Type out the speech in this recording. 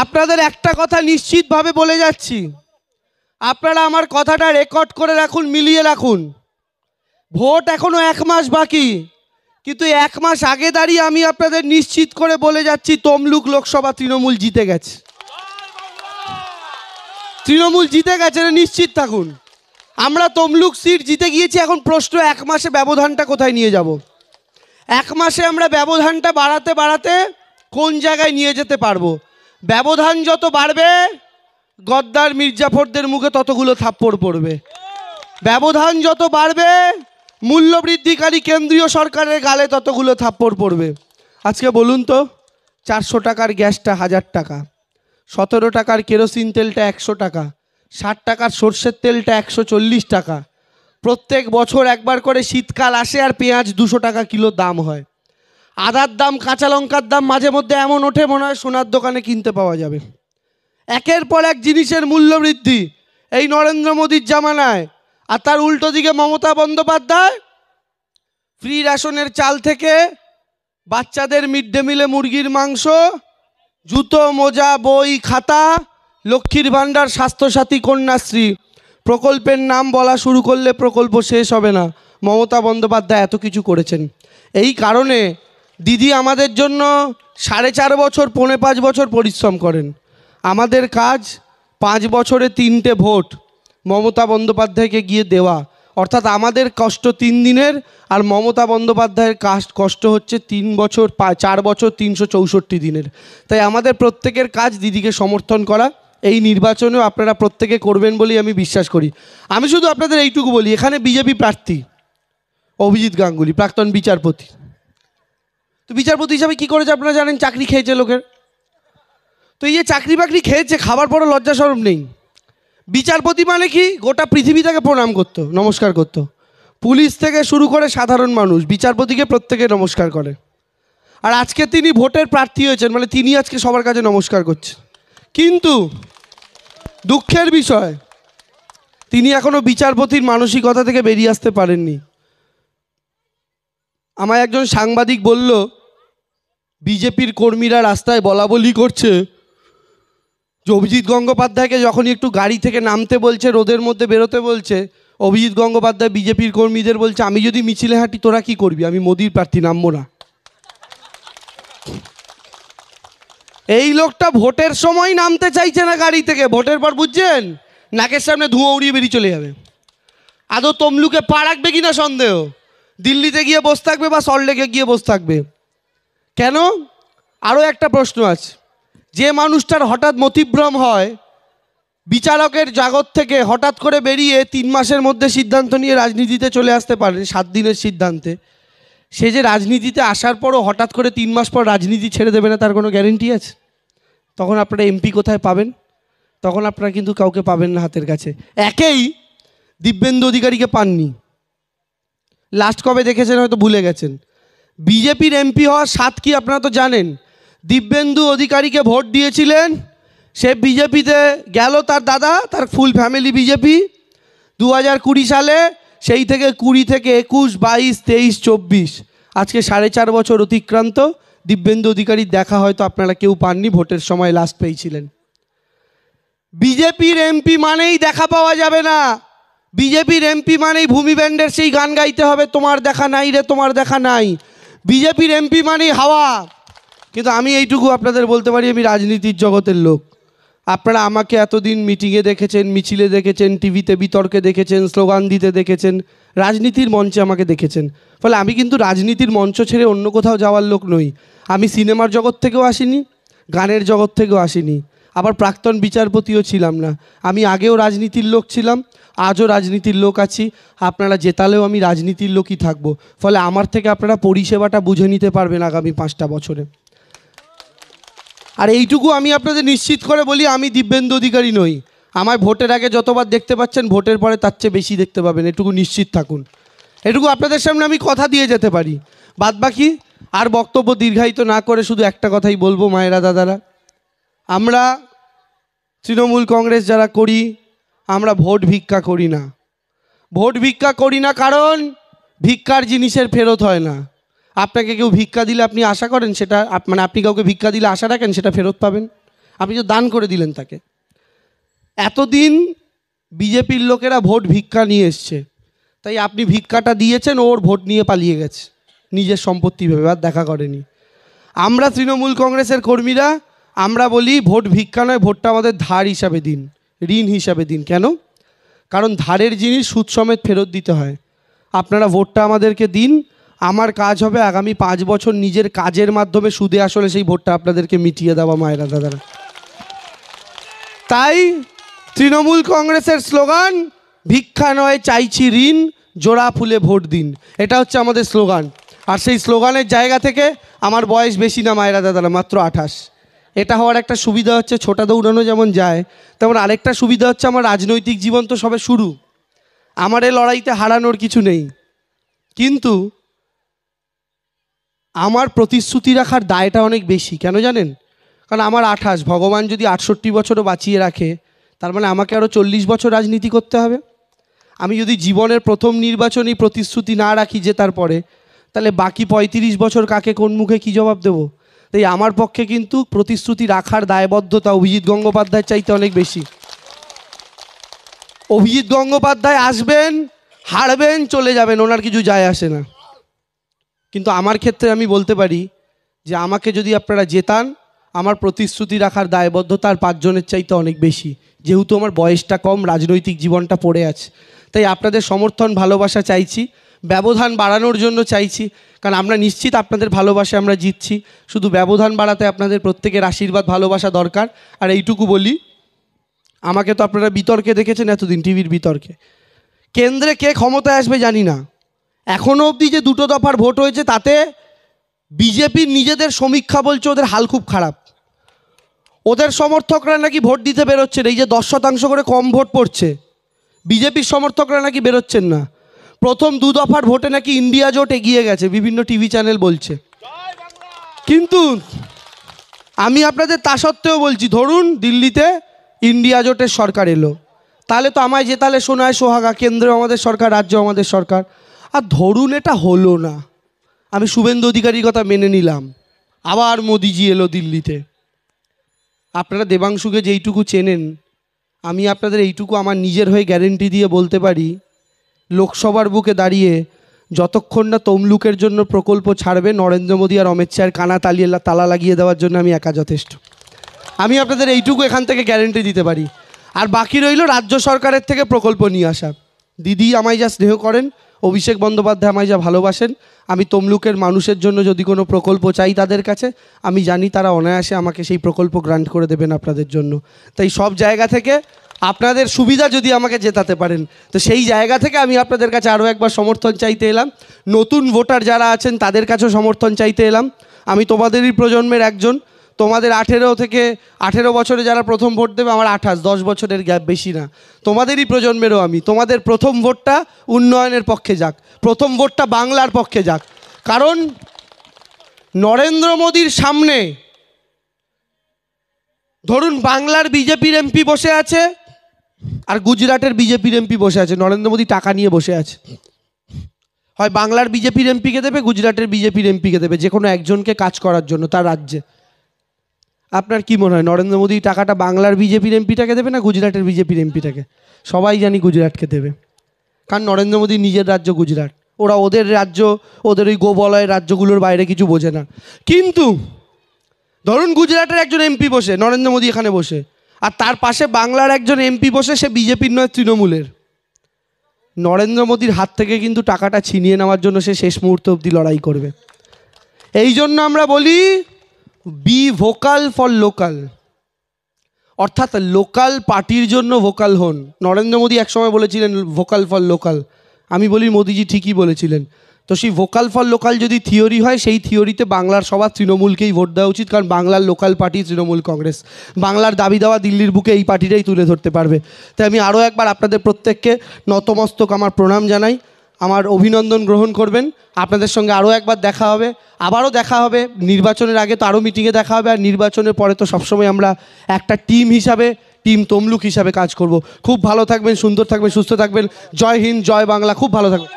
আপনাদের একটা কথা নিশ্চিতভাবে বলে যাচ্ছি, আপনারা আমার কথাটা রেকর্ড করে রাখুন, মিলিয়ে রাখুন। ভোট এখনো 1 মাস বাকি, কিন্তু 1 মাস আগে দাঁড়িয়ে আমি আপনাদের নিশ্চিত করে বলে যাচ্ছি তমলুক লোকসভা তৃণমূল জিতে গেছে। তৃণমূল জিতে গেছে, নিশ্চিত থাকুন। আমরা তমলুক সিট জিতে গিয়েছি। এখন প্রশ্ন, 1 মাসে ব্যবধানটা কোথায় নিয়ে যাব? 1 মাসে আমরা ব্যবধানটা বাড়াতে বাড়াতে কোন জায়গায় নিয়ে যেতে পারবো? ব্যবধান যত বাড়বে গদ্দার মির্জাফরদের মুখে ততগুলো থাপ্পড় পড়বে। ব্যবধান যত বাড়বে মূল্যবৃদ্ধিকারী কেন্দ্রীয় সরকারের গালে ততগুলো থাপ্পড় পড়বে। আজকে বলুন তো, 400 টাকার গ্যাসটা 1000 টাকা, 17 টাকার কেরোসিন তেলটা 100 টাকা, 60 টাকার সর্ষের তেলটা 140 টাকা। প্রত্যেক বছর একবার করে শীতকাল আসে আর পেঁয়াজ 200 টাকা কিলো দাম হয়। আদার দাম, কাঁচা লঙ্কার দাম মাঝে মধ্যে এমন ওঠে মনে হয় সোনার দোকানে কিনতে পাওয়া যাবে। একের পর এক জিনিসের মূল্য বৃদ্ধি এই নরেন্দ্র মোদীর জামানায়। আর তার উল্টো দিকে মমতা বন্দ্যোপাধ্যায় ফ্রি রেশনের চাল থেকে বাচ্চাদের মিড ডে মিলে মুরগির মাংস, জুতো, মোজা, বই, খাতা, লক্ষ্মীর ভাণ্ডার, স্বাস্থ্যসাথী, কন্যাশ্রী প্রকল্পের নাম বলা শুরু করলে প্রকল্প শেষ হবে না। মমতা বন্দ্যোপাধ্যায় এত কিছু করেছেন। এই কারণে দিদি আমাদের জন্য 4.5 বছর, 4.5 বছর পরিশ্রম করেন। আমাদের কাজ 5 বছরে 3টে ভোট মমতা বন্দ্যোপাধ্যায়কে গিয়ে দেওয়া। অর্থাৎ আমাদের কষ্ট 3 দিনের, আর মমতা বন্দ্যোপাধ্যায়ের কষ্ট হচ্ছে 4 বছর 364 দিনের। তাই আমাদের প্রত্যেকের কাজ দিদিকে সমর্থন করা। এই নির্বাচনেও আপনারা প্রত্যেকে করবেন বলেই আমি বিশ্বাস করি। আমি শুধু আপনাদের এইটুকু বলি, এখানে বিজেপি প্রার্থী অভিজিৎ গাঙ্গুলি, প্রাক্তন বিচারপতি। তো বিচারপতি হিসাবে কী করেছে আপনারা জানেন? চাকরি খেয়েছে লোকের। তো এই যে চাকরি বাকরি খেয়েছে, খাবার পরও লজ্জা শরম নেই। বিচারপতি মানে কি? গোটা পৃথিবী তাকে প্রণাম করতো, নমস্কার করতো। পুলিশ থেকে শুরু করে সাধারণ মানুষ বিচারপতিকে প্রত্যেকে নমস্কার করে। আর আজকে তিনি ভোটের প্রার্থী হয়েছেন, মানে তিনি আজকে সবার কাছে নমস্কার করছেন। কিন্তু দুঃখের বিষয়, তিনি এখনও বিচারপতির মানসিকতা থেকে বেরিয়ে আসতে পারেননি। আমায় একজন সাংবাদিক বলল, বিজেপির কর্মীরা রাস্তায় বলাবলি করছে যে অভিজিৎ গঙ্গোপাধ্যায়কে যখনই একটু গাড়ি থেকে নামতে বলছে, রোদের মধ্যে বেরোতে বলছে, অভিজিৎ গঙ্গোপাধ্যায় বিজেপির কর্মীদের বলছে, আমি যদি মিছিলে হাঁটি তোরা কি করবি? আমি মোদির প্রার্থী, নামবো না। এই লোকটা ভোটের সময় নামতে চাইছে না গাড়ি থেকে, ভোটের পর বুঝছেন নাকের সামনে ধুঁয়ো উড়িয়ে বেরিয়ে চলে যাবে। আদৌ তমলুকে পা রাখবে কিনা সন্দেহ। দিল্লিতে গিয়ে বসে থাকবে বা সল্টলেকে গিয়ে বসে থাকবে। কেন? আরও একটা প্রশ্ন আছে। যে মানুষটার হঠাৎ মতিভ্রম হয়, বিচারকের জগৎ থেকে হঠাৎ করে বেরিয়ে 3 মাসের মধ্যে সিদ্ধান্ত নিয়ে রাজনীতিতে চলে আসতে পারে, 7 দিনের সিদ্ধান্তে, সে যে রাজনীতিতে আসার পরও হঠাৎ করে 3 মাস পর রাজনীতি ছেড়ে দেবে না, তার কোনো গ্যারেন্টি আছে? তখন আপনারা এমপি কোথায় পাবেন? তখন আপনারা কিন্তু কাউকে পাবেন না হাতের কাছে। একেই দিব্যেন্দু অধিকারীকে পাননি, লাস্ট কবে দেখেছেন হয়তো ভুলে গেছেন। বিজেপির এমপি হওয়ার স্বাদ কি আপনারা তো জানেন। দিব্যেন্দু অধিকারীকে ভোট দিয়েছিলেন, সে বিজেপিতে গেল, তার দাদা, তার ফুল ফ্যামিলি বিজেপি। 2020 সালে সেই থেকে 20 থেকে 21, 22, 23, 24, আজকে 4.5 বছর অতিক্রান্ত। দিব্যেন্দু অধিকারীর দেখা হয়তো আপনারা কেউ পাননি, ভোটের সময় লাস্ট পেয়েছিলেন। বিজেপির এমপি মানেই দেখা পাওয়া যাবে না। বিজেপির এমপি মানেই ভূমি ব্যান্ডের সেই গান গাইতে হবে, তোমার দেখা নাই রে, তোমার দেখা নাই। বিজেপির এমপি মানেই হাওয়া। কিন্তু আমি এইটুকু আপনাদের বলতে পারি, আমি রাজনীতির জগতের লোক। আপনারা আমাকে এতদিন মিটিংয়ে দেখেছেন, মিছিলে দেখেছেন, টিভিতে বিতর্কে দেখেছেন, স্লোগান দিতে দেখেছেন, রাজনীতির মঞ্চে আমাকে দেখেছেন। ফলে আমি কিন্তু রাজনীতির মঞ্চ ছেড়ে অন্য কোথাও যাওয়ার লোক নই। আমি সিনেমার জগৎ থেকেও আসিনি, গানের জগৎ থেকেও আসিনি, আবার প্রাক্তন বিচারপতিও ছিলাম না। আমি আগেও রাজনীতির লোক ছিলাম, আজও রাজনীতির লোক আছি। আপনারা জেতালেও আমি রাজনীতির লোকই থাকবো। ফলে আমার থেকে আপনারা পরিষেবাটা বুঝে নিতে পারবেন আগামী 5টা বছরে। আর এইটুকু আমি আপনাদের নিশ্চিত করে বলি, আমি দিব্যেন্দু অধিকারী নই। আমায় ভোটের আগে যতবার দেখতে পাচ্ছেন, ভোটের পরে তার চেয়ে বেশি দেখতে পাবেন, এটুকু নিশ্চিত থাকুন। এটুকু আপনাদের সামনে আমি কথা দিয়ে যেতে পারি। বাদবাকি আর বক্তব্য দীর্ঘায়িত না করে শুধু একটা কথাই বলবো, মায়েরা দাদারা, আমরা তৃণমূল কংগ্রেস যারা করি, আমরা ভোট ভিক্ষা করি না। ভোট ভিক্ষা করি না কারণ ভিক্ষার জিনিসের ফেরত হয় না। আপনাকে কেউ ভিক্ষা দিলে আপনি আশা করেন সেটা, মানে আপনি কাউকে ভিক্ষা দিলে আশা রাখেন সেটা ফেরত পাবেন? আপনি তো দান করে দিলেন তাকে। এতদিন বিজেপির লোকেরা ভোট ভিক্ষা নিয়ে এসছে, তাই আপনি ভিক্ষাটা দিয়েছেন, ওর ভোট নিয়ে পালিয়ে গেছে নিজের সম্পত্তি ভেবে, আর দেখা করেনি। আমরা তৃণমূল কংগ্রেসের কর্মীরা আমরা বলি ভোট ভিক্ষা নয়, ভোটটা আমাদের ধার হিসাবে দিন, ঋণ হিসাবে দিন। কেন? কারণ ধারের জিনিস সুদ সমেত ফেরত দিতে হয়। আপনারা ভোটটা আমাদেরকে দিন, আমার কাজ হবে আগামী 5 বছর নিজের কাজের মাধ্যমে সুদে আসলে সেই ভোটটা আপনাদেরকে মিটিয়ে দেওয়া, মায়েরা দাদারা। তাই তৃণমূল কংগ্রেসের স্লোগান ভিক্ষা নয় চাইছি ঋণ, জোড়া ফুলে ভোট দিন, এটা হচ্ছে আমাদের স্লোগান। আর সেই স্লোগানের জায়গা থেকে আমার বয়স বেশি না মায়েরা দাদারা, মাত্র 28। এটা হওয়ার একটা সুবিধা হচ্ছে ছোটা দৌড়ানো যেমন যায়, তেমন আরেকটা সুবিধা হচ্ছে আমার রাজনৈতিক জীবন তো সবে শুরু, আমার এই লড়াইতে হারানোর কিছু নেই। কিন্তু আমার প্রতিশ্রুতি রাখার দায়টা অনেক বেশি। কেন জানেন? কারণ আমার 28, ভগবান যদি 68 বছরও বাঁচিয়ে রাখে, তার মানে আমাকে আরও 40 বছর রাজনীতি করতে হবে। আমি যদি জীবনের প্রথম নির্বাচনী প্রতিশ্রুতি না রাখি যে তারপরে, তাহলে বাকি 35 বছর কাকে কোন মুখে কী জবাব দেবো? তাই আমার পক্ষে কিন্তু প্রতিশ্রুতি রাখার দায়বদ্ধতা অভিজিৎ গঙ্গোপাধ্যায়ের চাইতে অনেক বেশি। অভিজিৎ গঙ্গোপাধ্যায় আসবেন, হারবেন, চলে যাবেন, ওনার কিছু যায় আসে না। কিন্তু আমার ক্ষেত্রে আমি বলতে পারি যে আমাকে যদি আপনারা জেতান, আমার প্রতিশ্রুতি রাখার দায়বদ্ধতা আর 5 জনের চাইতে অনেক বেশি, যেহেতু আমার বয়সটা কম, রাজনৈতিক জীবনটা পড়ে আছে। তাই আপনাদের সমর্থন ভালোবাসা চাইছি, ব্যবধান বাড়ানোর জন্য চাইছি, কারণ আমরা নিশ্চিত আপনাদের ভালোবাসা আমরা জিতছি। শুধু ব্যবধান বাড়াতে আপনাদের প্রত্যেকের আশীর্বাদ ভালোবাসা দরকার। আর এইটুকু বলি, আমাকে তো আপনারা বিতর্কে দেখেছেন এতদিন, টিভির বিতর্কে। কেন্দ্রে কে ক্ষমতায় আসবে জানি না, এখনও অবধি যে 2 দফার ভোট হয়েছে তাতে বিজেপির নিজেদের সমীক্ষা বলছে ওদের হাল খুব খারাপ। ওদের সমর্থকরা নাকি ভোট দিতে বেরোচ্ছেন, এই যে 10% করে কম ভোট পড়ছে, বিজেপির সমর্থকরা নাকি বেরোচ্ছেন না। প্রথম 2 দফার ভোটে নাকি ইন্ডিয়া জোট এগিয়ে গেছে, বিভিন্ন টিভি চ্যানেল বলছে। কিন্তু আমি আপনাদের তা সত্ত্বেও বলছি, ধরুন দিল্লিতে ইন্ডিয়া জোটের সরকার এলো, তাহলে তো আমায় জেতালে সোনায় সোহাগা, কেন্দ্র আমাদের সরকার, রাজ্য আমাদের সরকার। আর ধরুন এটা হলো না, আমি শুভেন্দু অধিকারীর কথা মেনে নিলাম, আবার মোদিজি এলো দিল্লিতে। আপনারা দেবাংশুকে যেইটুকু চেনেন, আমি আপনাদের এইটুকু আমার নিজের হয়ে গ্যারেন্টি দিয়ে বলতে পারি, লোকসভার বুকে দাঁড়িয়ে যতক্ষণ না তমলুকের জন্য প্রকল্প ছাড়বে, নরেন্দ্র মোদী আর অমিত শাহের কানা তালা লাগিয়ে দেওয়ার জন্য আমি একা যথেষ্ট। আমি আপনাদের এইটুকু এখান থেকে গ্যারেন্টি দিতে পারি। আর বাকি রইল রাজ্য সরকারের থেকে প্রকল্প নিয়ে আসা। দিদি আমায় যা স্নেহ করেন, অভিষেক বন্দ্যোপাধ্যায় আমায় যা ভালোবাসেন, আমি তমলুকের মানুষের জন্য যদি কোনো প্রকল্প চাই তাদের কাছে, আমি জানি তারা অনায়াসে আমাকে সেই প্রকল্প গ্রান্ট করে দেবেন আপনাদের জন্য। তাই সব জায়গা থেকে আপনাদের সুবিধা যদি আমাকে জেতাতে পারেন, তো সেই জায়গা থেকে আমি আপনাদের কাছে আরও একবার সমর্থন চাইতে এলাম। নতুন ভোটার যারা আছেন তাদের কাছেও সমর্থন চাইতে এলাম। আমি তোমাদেরই প্রজন্মের একজন, তোমাদের 18 বছরে যারা প্রথম ভোট দেবে, আমার 28, 10 বছরের গ্যাপ, বেশি না। তোমাদেরই প্রজন্মেরও আমি। তোমাদের প্রথম ভোটটা উন্নয়নের পক্ষে যাক, প্রথম ভোটটা বাংলার পক্ষে যাক। কারণ নরেন্দ্র মোদীর সামনে ধরুন বাংলার বিজেপির এমপি বসে আছে আর গুজরাটের বিজেপির এমপি বসে আছে, নরেন্দ্র মোদী টাকা নিয়ে বসে আছে। হয় বাংলার বিজেপির এমপিকে দেবে, গুজরাটের বিজেপির এমপিকে দেবে, যে কোনো একজনকে কাজ করার জন্য তার রাজ্যে। আপনার কি মনে হয় নরেন্দ্র মোদী টাকাটা বাংলার বিজেপির এমপিটাকে দেবে না গুজরাটের বিজেপির এমপিটাকে? সবাই জানি গুজরাটকে দেবে, কারণ নরেন্দ্র মোদী নিজের রাজ্য গুজরাট, ওরা ওদের রাজ্য, ওদের ওই গোবলয়ের রাজ্যগুলোর বাইরে কিছু বোঝে না। কিন্তু ধরুন গুজরাটের একজন এমপি বসে, নরেন্দ্র মোদী এখানে বসে, আর তার পাশে বাংলার একজন এমপি বসে, সে বিজেপির নয় তৃণমূলের। নরেন্দ্র মোদীর হাত থেকে কিন্তু টাকাটা ছিনিয়ে নেওয়ার জন্য সে শেষ মুহূর্ত অবধি লড়াই করবে। এই জন্য আমরা বলি বি ভোকাল ফর লোকাল, অর্থাৎ লোকাল পার্টির জন্য ভোকাল হন। নরেন্দ্র মোদী একসময় বলেছিলেন ভোকাল ফর লোকাল, আমি বলি মোদিজি ঠিকই বলেছিলেন। তো সেই ভোকাল ফর লোকাল যদি থিওরি হয়, সেই থিওরিতে বাংলার সবার তৃণমূলকেই ভোট দেওয়া উচিত, কারণ বাংলার লোকাল পার্টি তৃণমূল কংগ্রেস। বাংলার দাবি দেওয়া দিল্লির বুকে এই পার্টিটাই তুলে ধরতে পারবে। তাই আমি আরও একবার আপনাদের প্রত্যেককে নতমস্তক আমার প্রণাম জানাই, আমার অভিনন্দন গ্রহণ করবেন। আপনাদের সঙ্গে আরও একবার দেখা হবে, আবারও দেখা হবে। নির্বাচনের আগে তো আরও মিটিংয়ে দেখা হবে, আর নির্বাচনের পরে তো সবসময় আমরা একটা টিম হিসাবে, টিম তমলুক হিসাবে কাজ করব। খুব ভালো থাকবেন, সুন্দর থাকবেন, সুস্থ থাকবেন। জয় হিন্দ, জয় বাংলা, খুব ভালো থাকবেন।